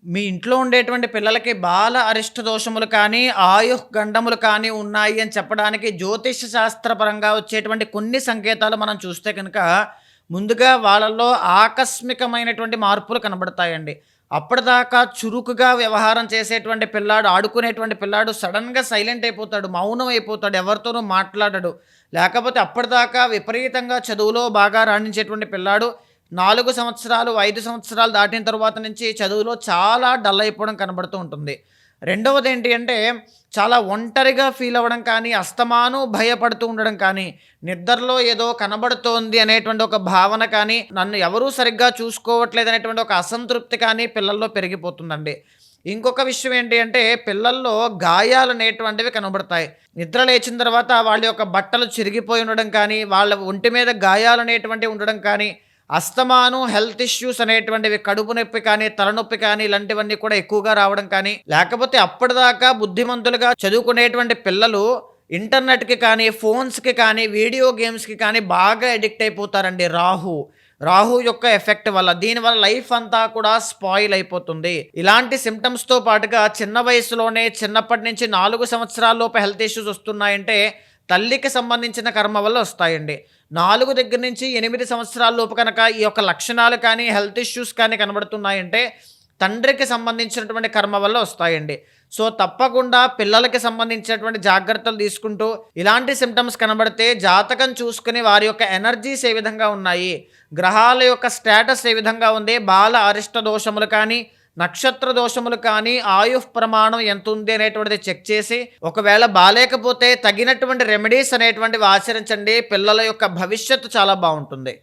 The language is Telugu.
మీ ఇంట్లో ఉండేటువంటి పిల్లలకి బాల అరిష్ట దోషములు కానీ, ఆయుః గండములు కానీ ఉన్నాయి అని చెప్పడానికి జ్యోతిష శాస్త్రపరంగా వచ్చేటువంటి కొన్ని సంకేతాలు మనం చూస్తే కనుక, ముందుగా వాళ్ళలో ఆకస్మికమైనటువంటి మార్పులు కనబడతాయండి. అప్పటిదాకా చురుకుగా వ్యవహారం చేసేటువంటి పిల్లాడు, ఆడుకునేటువంటి పిల్లాడు సడెన్‌గా సైలెంట్ అయిపోతాడు. మౌనం అయిపోతాడు. ఎవరితోనూ మాట్లాడడు. లేకపోతే అప్పటిదాకా విపరీతంగా చదువులో బాగా రాణించేటువంటి పిల్లాడు 4 సంవత్సరాలు, 5 సంవత్సరాలు దాటిన తరువాత నుంచి చదువులో చాలా డల్ అయిపోవడం కనబడుతూ ఉంటుంది. రెండవదేంటి అంటే, చాలా ఒంటరిగా ఫీల్ అవ్వడం కానీ, అస్తమాను భయపడుతూ ఉండడం కానీ, నిద్రలో ఏదో కనబడుతోంది అనేటువంటి ఒక భావన కానీ, నన్ను ఎవరూ సరిగ్గా చూసుకోవట్లేదనేటువంటి ఒక అసంతృప్తి కానీ పిల్లల్లో పెరిగిపోతుందండి. ఇంకొక విషయం ఏంటి అంటే, పిల్లల్లో గాయాలనేటువంటివి కనబడతాయి. నిద్ర లేచిన తర్వాత వాళ్ళ యొక్క బట్టలు చిరిగిపోయి ఉండడం కానీ, వాళ్ళ ఒంటి మీద గాయాలనేటువంటివి ఉండడం కానీ, అస్తమాను హెల్త్ ఇష్యూస్ అనేటువంటివి కడుపు నొప్పి కానీ, తలనొప్పి కానీ ఇలాంటివన్నీ కూడా ఎక్కువగా రావడం కానీ, లేకపోతే అప్పటిదాకా బుద్ధిమంతులుగా చదువుకునేటువంటి పిల్లలు ఇంటర్నెట్‌కి కానీ, ఫోన్స్‌కి కానీ, వీడియో గేమ్స్‌కి కానీ బాగా అడిక్ట్ అయిపోతారండి. రాహు యొక్క ఎఫెక్ట్ వల్ల. దీనివల్ల లైఫ్ అంతా కూడా స్పాయిల్ అయిపోతుంది. ఇలాంటి సింప్టమ్స్‌తో పాటుగా చిన్న వయసులోనే చిన్నప్పటి నుంచి 4 సంవత్సరాల్లోపు హెల్త్ ఇష్యూస్ వస్తున్నాయంటే తల్లికి సంబంధించిన కర్మ వల్ల వస్తాయండి. 4 దగ్గర నుంచి 8 సంవత్సరాల లోపు కనుక ఈ యొక్క లక్షణాలు కానీ, హెల్త్ ఇష్యూస్ కానీ కనబడుతున్నాయంటే తండ్రికి సంబంధించినటువంటి కర్మ వల్ల వస్తాయండి. సో, తప్పకుండా పిల్లలకి సంబంధించినటువంటి జాగ్రత్తలు తీసుకుంటూ ఇలాంటి సింప్టమ్స్ కనబడితే జాతకం చూసుకొని వారి యొక్క ఎనర్జీస్ ఏ విధంగా ఉన్నాయి, గ్రహాల యొక్క స్టేటస్ ఏ విధంగా ఉంది, బాల అరిష్ట దోషములు కానీ, నక్షత్ర దోషములు కానీ, ఆయుః ప్రమాణం ఎంతుంది అనేటువంటిది చెక్ చేసి, ఒకవేళ బాలేకపోతే తగినటువంటి రెమెడీస్ అనేటువంటివి ఆచరించండి. పిల్లల యొక్క భవిష్యత్తు చాలా బావుంటుంది.